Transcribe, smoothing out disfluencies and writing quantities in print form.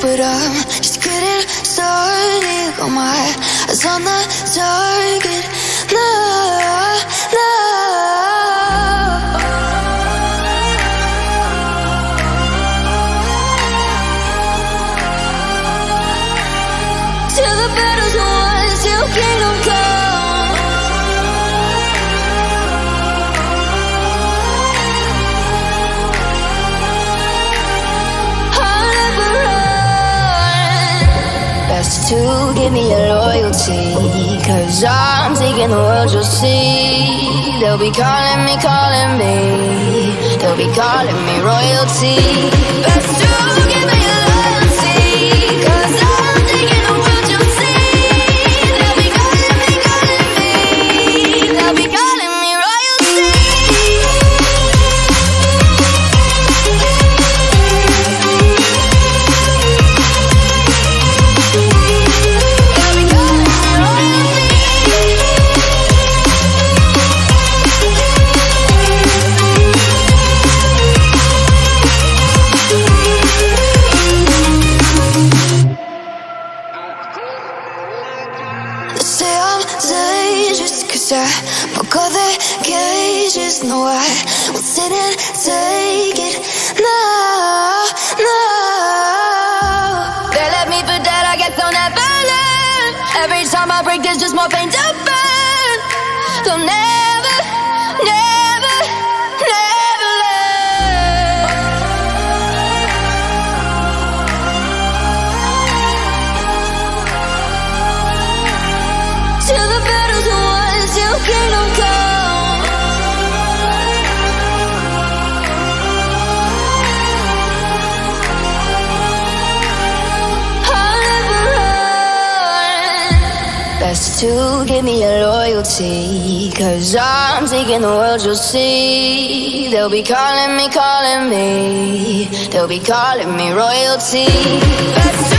but I'm just getting started. Got my eyes on the target. No, no. Till the battle's won, till kingdom come. I'll never run. Best to give me your loyalty, 'cause I'm taking the world, you'll see. They'll be calling me, they'll be calling me royalty. Best to give me your loyalty, 'cause I'm taking the world, you'll see. They'll be calling me, they'll be calling me royalty. They say I'm dangerous 'cause I broke all the cages. No, I won't sit and take it. No, no. They left me for dead, I guess they'll never learn. Every time I break, there's just more pain to burn. They'll never, never, never learn. Till the battle's won, till kingdom come. I'll never run. Best to give me your loyalty, 'cause I'm taking the world, you'll see. They'll be calling me, they'll be calling me royalty. Best to